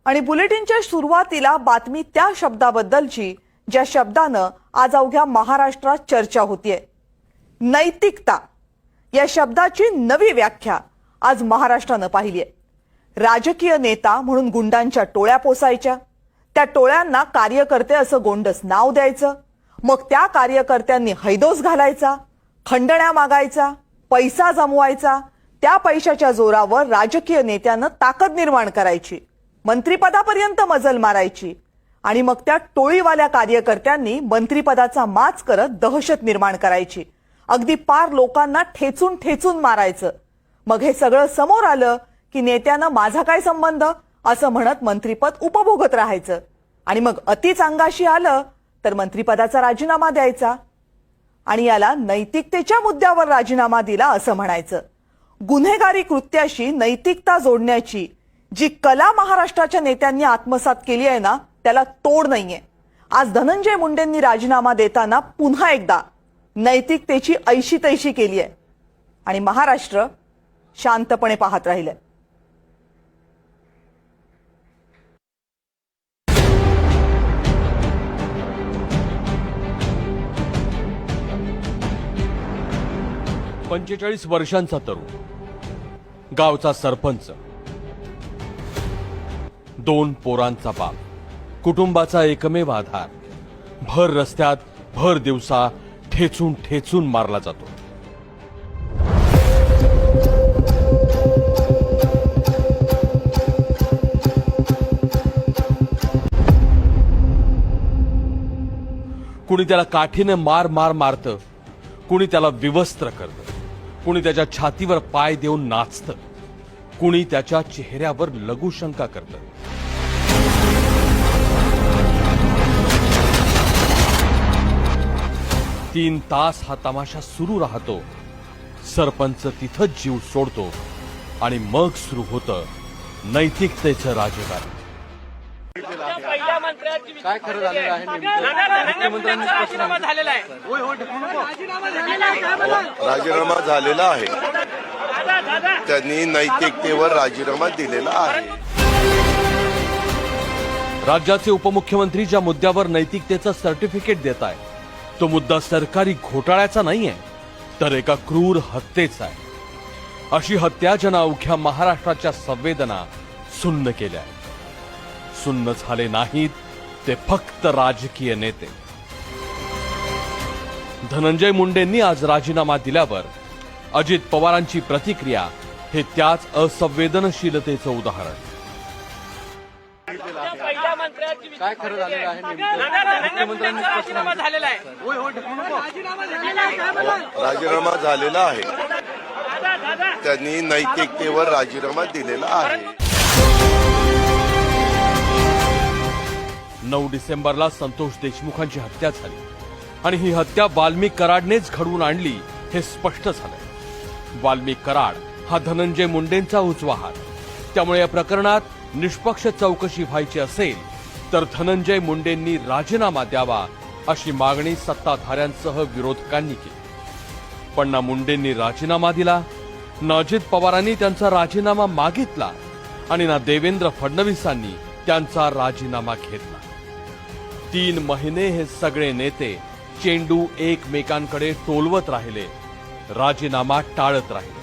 आणि बुलेटिनच्या सुरुवातीला बातमी त्या शब्दाबद्दलची ज्या शब्दानं आज अवघ्या महाराष्ट्रात चर्चा होतीये। नैतिकता या शब्दाची नवी व्याख्या आज महाराष्ट्रानं पाहिली आहे। राजकीय नेता म्हणून गुंडांच्या टोळ्या पोसायच्या, त्या टोळ्यांना कार्यकर्ते असं गोंडस नाव द्यायचं, मग त्या कार्यकर्त्यांनी हैदोस घालायचा, खंडण्या मागायचा, पैसा जमवायचा, त्या पैशाच्या जोरावर राजकीय नेत्यानं ताकद निर्माण करायची, मंत्रिपदापर्यंत मजल मारायची आणि मग त्या टोळीवाल्या कार्यकर्त्यांनी मंत्रिपदाचा माच करत दहशत निर्माण करायची, अगदी पार लोकांना ठेचून ठेचून मारायचं। मग हे सगळं समोर आलं की नेत्यानं माझा काय संबंध असं म्हणत मंत्रिपद उपभोगत राहायचं आणि मग अतिच अंगाशी आलं तर मंत्रिपदाचा राजीनामा द्यायचा आणि याला नैतिकतेच्या मुद्द्यावर राजीनामा दिला असं म्हणायचं। गुन्हेगारी कृत्याशी नैतिकता जोडण्याची जी कला महाराष्ट्राच्या नेत्यांनी आत्मसात केली आहे ना, त्याला तोड नाहीये। आज धनंजय मुंडेंनी राजीनामा देताना पुन्हा एकदा नैतिकतेची ऐशी तैशी केली आहे आणि महाराष्ट्र शांतपणे पाहत राहिले। पंचेचाळीस वर्षांचा तरुण, गावचा सरपंच, 2 पोरांचा बाप, कुटुंबाचा एकमेव आधार, भर रस्त्यात भर दिवसा ठेचून ठेचून मारला जातो। कुणी त्याला काठीने मार मार मारतं, कुणी त्याला विवस्त्र करतं, कुणी त्याच्या छातीवर पाय देऊन नाचतं, कुणी त्याच्या चेहऱ्यावर लघुशंका करतं। तीन तास हा तमाशा सुरू राहतो। सरपंच तिथंच जीव सोडतो आणि मग सुरू होतं नैतिकतेचं राजकारण। काय खरं झालेलं आहे? राजीनामा झालेला आहे, त्यांनी नैतिकतेवर राजीनामा दिलेला आहे। राज्याचे उपमुख्यमंत्री ज्या मुद्द्यावर नैतिकतेचं सर्टिफिकेट देत आहे तो मुद्दा सरकारी घोटाळ्याचा नाहीये, तर एका क्रूर हत्येचा आहे। अशी हत्या ज्यानं अवघ्या महाराष्ट्राच्या संवेदना सुन्न केल्या। सुन्न झाले नाहीत ते फक्त राजकीय नेते। धनंजय मुंडेंनी आज राजीनामा दिल्यावर अजित पवारांची प्रतिक्रिया हे त्याच असंवेदनशीलतेचं उदाहरण। काय खरं झालेलं आहे? राजीनामा झालेला आहे, त्यांनी नैतिकतेवर राजीनामा दिलेला आहे। 9 डिसेंबरला संतोष देशमुखांची हत्या झाली आणि ही हत्या वाल्मिक कराडनेच घडवून आणली हे स्पष्ट झालंय। वाल्मिक कराड हा धनंजय मुंडेंचा उजवा हात, त्यामुळे या प्रकरणात निष्पक्ष चौकशी व्हायची असेल तर धनंजय मुंडेंनी राजीनामा द्यावा अशी मागणी सत्ताधाऱ्यांसह विरोधकांनी केली। पण ना मुंडेंनी राजीनामा दिला, ना अजित पवारांनी त्यांचा राजीनामा मागितला आणि ना देवेंद्र फडणवीसांनी त्यांचा राजीनामा घेतला। 3 महिने हे सगळे नेते चेंडू एकमेकांकडे टोलवत राहिले, राजीनामा टाळत राहिले।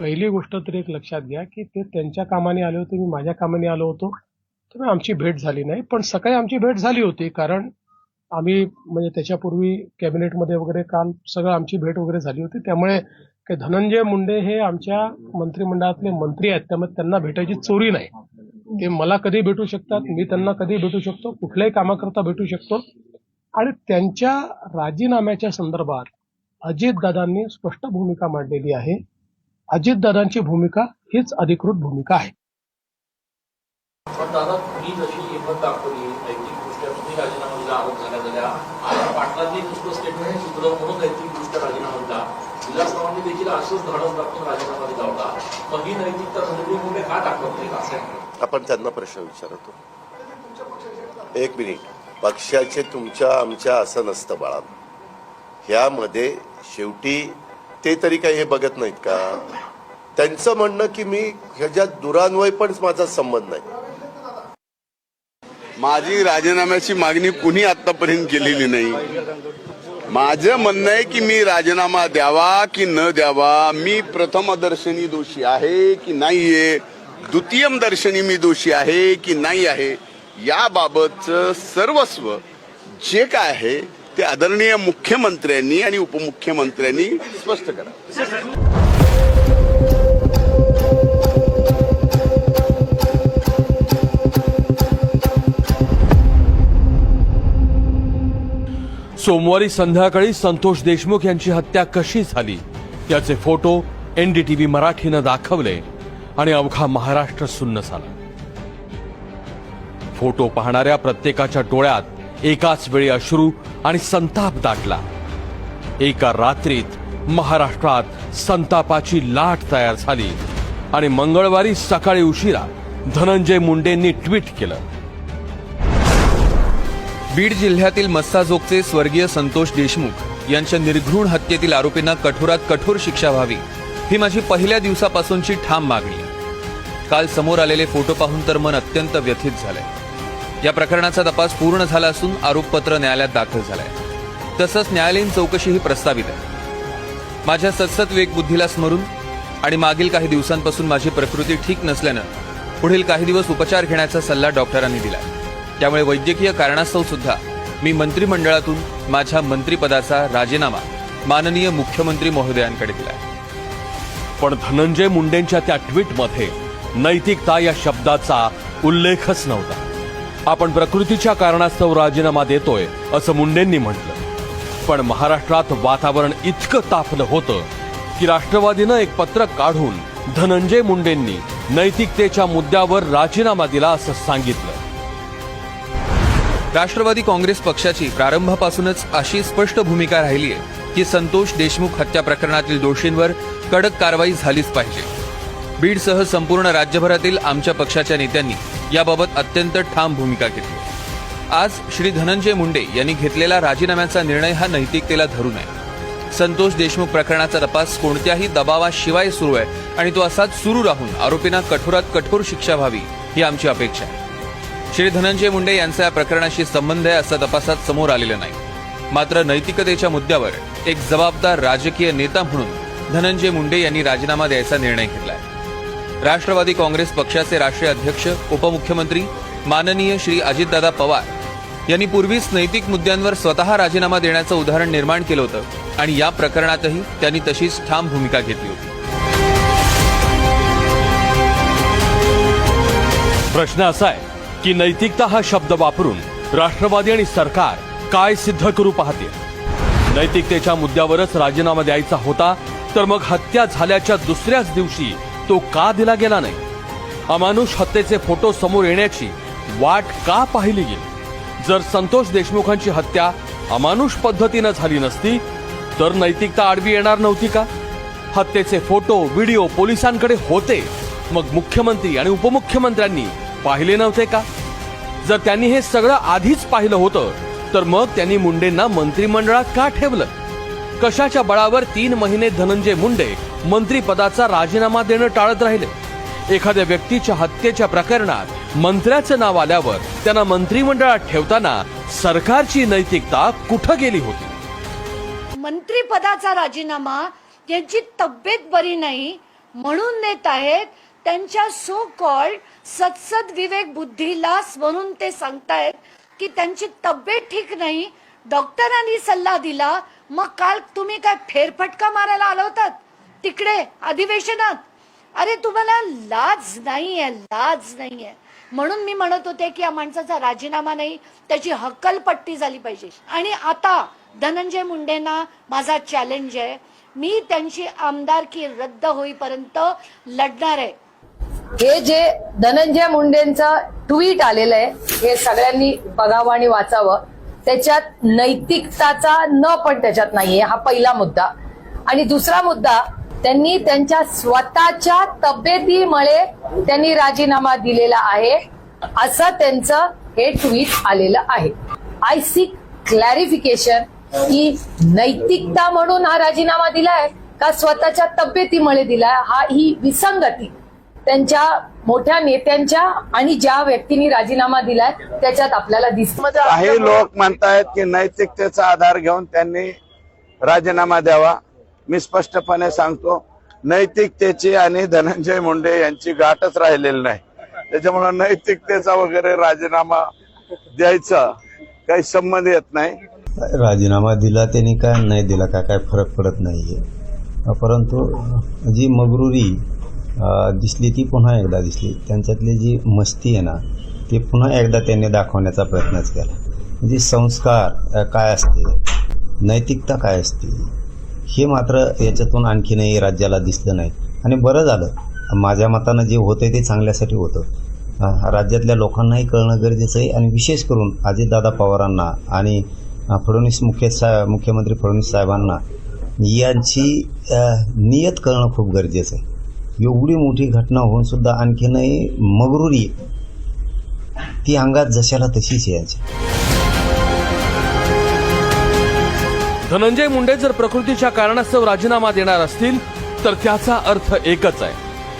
पहिली गोष्ट तर एक लक्षात घ्या की ते त्यांच्या कामाने आले होते, मी माझ्या कामाने आलो होतो, तर आमची भेट झाली नाही। पण सकाळी आमची भेट झाली होती, कारण आम्ही म्हणजे त्याच्यापूर्वी कॅबिनेटमध्ये वगैरे काल सगळं आमची भेट वगैरे झाली होती। त्यामुळे धनंजय मुंडे हे आमच्या मंत्रिमंडळातले मंत्री आहेत, त्यामुळे त्यांना भेटायची चोरी नाही। ते मला कधी भेटू शकतात, मी त्यांना कधी भेटू शकतो, कुठल्याही कामाकरता भेटू शकतो। आणि त्यांच्या राजीनाम्याच्या संदर्भात अजितदादांनी स्पष्ट भूमिका मांडलेली आहे। अजितदादांची भूमिका हीच अधिकृत भूमिका आहे। पण दादा, तुम्ही जशी हिंमत दाखवली नैतिकदृष्ट्या तुम्ही राजीनामा दिला, आरोप झाल्या आला पाटलांनी दुसरं स्टेटमेंट सुद्धा म्हणून नैतिकदृष्ट्या राजीनामा दिला, विलासरावांनी देखील असंच धाडस दाखवून राजीनामा दिला होता। मग ही नैतिकता धनंजय मुंडे का दाखवत नाही असं आपण त्यांना प्रश्न विचारतो। 1 मिनिट, पक्षाचे तुमच्या आमच्या असं नसतं बाळा, ह्यामध्ये शेवटी ते तरी काही हे बघत नाहीत का? त्यांचं म्हणणं की मी ह्याच्यात दुरान्वय पण माझा संबंध नाही. माझी राजीनाम्याची मागणी कुणी आतापर्यंत केलेली नाही. माझं म्हणणं आहे की मी राजीनामा द्यावा की न द्यावा, मी प्रथमदर्शनी दोषी आहे की नाहीये, द्वितीयम दर्शनी मी दोषी आहे की नाही आहे, याबाबतचं सर्वस्व जे काय आहे ते आदरणीय मुख्यमंत्र्यांनी आणि उपमुख्यमंत्र्यांनी स्पष्ट करा. सोमवारी संध्याकाळी संतोष देशमुख यांची हत्या कशी झाली याचे फोटो NDTV मराठीनं दाखवले आणि अवघा महाराष्ट्र सुन्न झाला. फोटो पाहणाऱ्या प्रत्येकाच्या डोळ्यात एकाच वेळी अश्रू आणि संताप दाटला. एका रात्रीत महाराष्ट्रात संतापाची लाट तयार झाली आणि मंगळवारी सकाळी उशिरा धनंजय मुंडेंनी ट्विट केलं. बीड जिल्ह्यातील मस्साजोगचे स्वर्गीय संतोष देशमुख यांच्या निर्घृण हत्येतील आरोपींना कठोरात कठोर शिक्षा व्हावी ही माझी पहिल्या दिवसापासूनची ठाम मागणी आहे. काल समोर आलेले फोटो पाहून तर मन अत्यंत व्यथित झालंय. या प्रकरणाचा तपास पूर्ण झाला असून आरोपपत्र न्यायालयात दाखल झालंय. तसंच न्यायालयीन चौकशीही प्रस्तावित आहे. माझ्या सतसत विवेकबुद्धीला स्मरून आणि मागील काही दिवसांपासून माझी प्रकृती ठीक नसल्यानं पुढील काही दिवस उपचार घेण्याचा सल्ला डॉक्टरांनी दिलाय. त्यामुळे वैद्यकीय कारणास्तव सुद्धा मी मंत्रिमंडळातून माझ्या मंत्रिपदाचा राजीनामा माननीय मुख्यमंत्री महोदयांकडे दिलाय. पण धनंजय मुंडेंच्या त्या ट्विटमध्ये नैतिकता या शब्दाचा उल्लेखच नव्हता. आपण प्रकृतीच्या कारणास्तव राजीनामा देतोय असं मुंडेंनी म्हटलं. पण महाराष्ट्रात वातावरण इतकं तापलं होतं की राष्ट्रवादीनं एक पत्रक काढून धनंजय मुंडेंनी नैतिकतेच्या मुद्द्यावर राजीनामा दिला असं सांगितलं. राष्ट्रवादी काँग्रेस पक्षाची प्रारंभापासूनच अशी स्पष्ट भूमिका राहिली आहे की संतोष देशमुख हत्या प्रकरणातील दोषींवर कडक कारवाई झालीच पाहिजे. बीडसह संपूर्ण राज्यभरातील आमच्या पक्षाच्या नेत्यांनी याबाबत अत्यंत ठाम भूमिका घेतली. आज श्री धनंजय मुंडे यांनी घेतलेला राजीनाम्याचा निर्णय हा नैतिकतेला धरून आहे. संतोष देशमुख प्रकरणाचा तपास कोणत्याही दबावाशिवाय सुरू आहे आणि तो असाच सुरू राहून आरोपींना कठोरात कठोर शिक्षा व्हावी ही आमची अपेक्षा आहे. श्री धनंजय मुंडे यांचा या प्रकरणाशी संबंध आहे असं तपासात समोर आलेलं नाही. मात्र नैतिकतेच्या मुद्द्यावर एक जबाबदार राजकीय नेता म्हणून धनंजय मुंडे यांनी राजीनामा द्यायचा निर्णय घेतलाय. राष्ट्रवादी काँग्रेस पक्षाचे राष्ट्रीय अध्यक्ष उपमुख्यमंत्री माननीय श्री अजितदादा पवार यांनी पूर्वीच नैतिक मुद्द्यांवर स्वतः राजीनामा देण्याचं उदाहरण निर्माण केलं होतं आणि या प्रकरणातही त्यांनी तशीच ठाम भूमिका घेतली होती. प्रश्न असा आहे की नैतिकता हा शब्द वापरून राष्ट्रवादी आणि सरकार काय सिद्ध करू पाहते. नैतिकतेच्या मुद्द्यावरच राजीनामा द्यायचा होता तर मग हत्या झाल्याच्या दुसऱ्याच दिवशी तो का दिला गेला नाही. अमानुष हत्येचे फोटो समोर येण्याची वाट का पाहिली गेली. जर संतोष देशमुखांची हत्या अमानुष पद्धतीनं झाली नसती तर नैतिकता आडवी येणार नव्हती का. हत्येचे फोटो व्हिडिओ पोलिसांकडे होते, मग मुख्यमंत्री आणि उपमुख्यमंत्र्यांनी पाहिले नव्हते का. जर त्यांनी हे सगळं आधीच पाहिलं होतं तर मग त्यांनी मुंडेंना मंत्रिमंडळात का ठेवलं. कशाच्या बळावर 3 महिने धनंजय मुंडे मंत्रिपदाचा राजीनामा देणं टाळत राहिले. एखाद्या व्यक्तीच्या हत्येच्या प्रकरणात मंत्र्याचं नाव आल्यावर त्यांना मंत्रिमंडळात ठेवताना सरकारची नैतिकता कुठं गेली होती. मंत्रिपदाचा राजीनामा त्यांची तब्येत बरी नाही म्हणून देत आहेत. त्यांच्या सो कॉल्ड सतसत विवेक बुद्धीला म्हणून ते सांगतायत की त्यांची तब्येत ठीक नाही, डॉक्टरांनी सल्ला दिला. मग काल तुम्ही काय फेरफटका मारायला आला होतात तिकडे अधिवेशनात. अरे तुम्हाला लाज नाहीये, लाज नाहीये. म्हणून मी म्हणत होते की या माणसाचा राजीनामा नाही, त्याची हक्कलपट्टी झाली पाहिजे. आणि आता धनंजय मुंडेंना माझा चॅलेंज आहे, मी त्यांची आमदारकी रद्द होईपर्यंत लढणार आहे. हे जे धनंजय मुंडेंचं ट्विट आलेलं आहे हे सगळ्यांनी बघावं आणि वाचावं. त्याच्यात नैतिकताचा न पण त्याच्यात नाहीये, हा पहिला मुद्दा. आणि दुसरा मुद्दा, त्यांनी त्यांच्या स्वतःच्या तब्येतीमुळे त्यांनी राजीनामा दिलेला आहे असं त्यांचं हे ट्विट आलेलं आहे. आय सीक क्लॅरिफिकेशन की नैतिकता म्हणून हा राजीनामा दिलाय का स्वतःच्या तब्येतीमुळे दिलाय, ही विसंगती त्यांच्या मोठ्या नेत्यांच्या आणि ज्या व्यक्तींनी राजीनामा दिलाय त्याच्यात आपल्याला दिसते. काही लोक म्हणतायत की नैतिकतेचा आधार घेऊन त्यांनी राजीनामा द्यावा. मी स्पष्टपणे सांगतो, नैतिकतेची आणि धनंजय मुंडे यांची गाठच राहिलेली नाही. त्याच्यामुळे नैतिकतेचा वगैरे राजीनामा द्यायचा काही संबंध येत नाही. राजीनामा दिला त्यांनी काय नाही दिला काय फरक पडत नाहीये. परंतु जी मगरुरी दिसली ती पुन्हा एकदा दिसली. त्यांच्यातली जी मस्ती आहे ना ती पुन्हा एकदा त्यांनी दाखवण्याचा प्रयत्नच केला. म्हणजे संस्कार काय असते, नैतिकता काय असते, हे मात्र याच्यातून आणखीनही राज्याला दिसलं नाही. आणि बरं झालं, माझ्या मतानं जे होतं ते चांगल्यासाठी होतं. राज्यातल्या लोकांनाही कळणं गरजेचं आहे आणि विशेष करून अजितदादा पवारांना आणि मुख्यमंत्री फडणवीस साहेबांना यांची नियत कळणं खूप गरजेचं आहे. एवढी मोठी घटना होऊन सुद्धा आणखीनही मगरुरी ती अंगात जशाला तशीच यायची. धनंजय मुंडे जर प्रकृतीच्या कारणास्तव राजीनामा देणार असतील तर त्याचा अर्थ एकच आहे,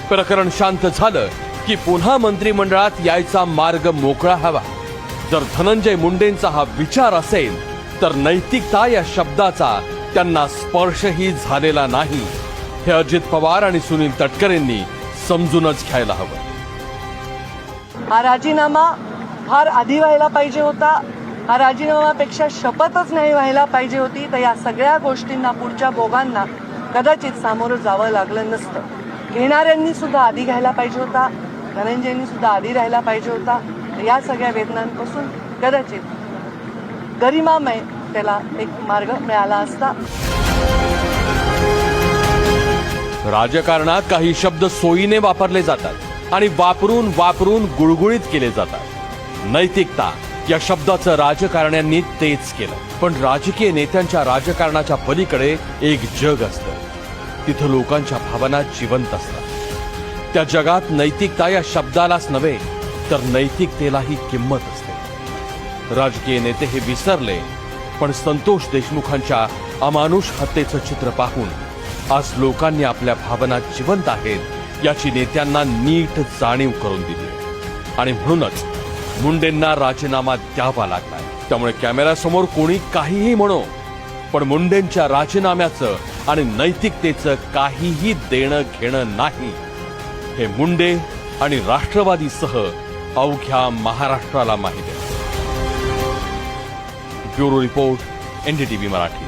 प्रकरण शांत झालं की पुन्हा मंत्रिमंडळात यायचा मार्ग मोकळा हवा. जर धनंजय मुंडेंचा हा विचार असेल तर नैतिकता या शब्दाचा त्यांना स्पर्शही झालेला नाही, हे अजित पवार आणि सुनील तटकरेंनी समजूनच घ्यायला हवं. हा राजीनामा फार आधी व्हायला पाहिजे होता. हा राजीनामापेक्षा शपथच नाही व्हायला पाहिजे होती. तर या सगळ्या गोष्टींना, पुढच्या भोगांना कदाचित सामोरं जावं लागलं नसतं. घेणाऱ्यांनी सुद्धा आधी घ्यायला पाहिजे होता, धनंजयनी सुद्धा आधी राहायला पाहिजे होता. या सगळ्या वेदनांपासून कदाचित गरिमामय त्याला एक मार्ग मिळाला असता. राजकारणात काही शब्द सोयीने वापरले जातात आणि वापरून वापरून गुळगुळीत केले जातात. नैतिकता या शब्दाचं राजकारण्यांनी तेच केलं. पण राजकीय नेत्यांच्या राजकारणाच्या पलीकडे एक जग असतं. तिथं लोकांच्या भावना जिवंत असतात. त्या जगात नैतिकता या शब्दालाच नव्हे तर नैतिकतेलाही किंमत असते. राजकीय नेते हे विसरले, पण संतोष देशमुखांच्या अमानुष हत्येचं चित्र पाहून आज लोकांनी आपल्या भावना जिवंत आहेत याची नेत्यांना नीट जाणीव करून दिली. आणि म्हणूनच मुंडेंना राजीनामा द्यावा लागलाय. त्यामुळे कॅमेऱ्यासमोर कोणी काहीही म्हणो, पण मुंडेंच्या राजीनाम्याचं आणि नैतिकतेचं काहीही देणं घेणं नाही, हे मुंडे आणि राष्ट्रवादीसह अवघ्या महाराष्ट्राला माहिती आहे. Bureau report, NDTV Marathi.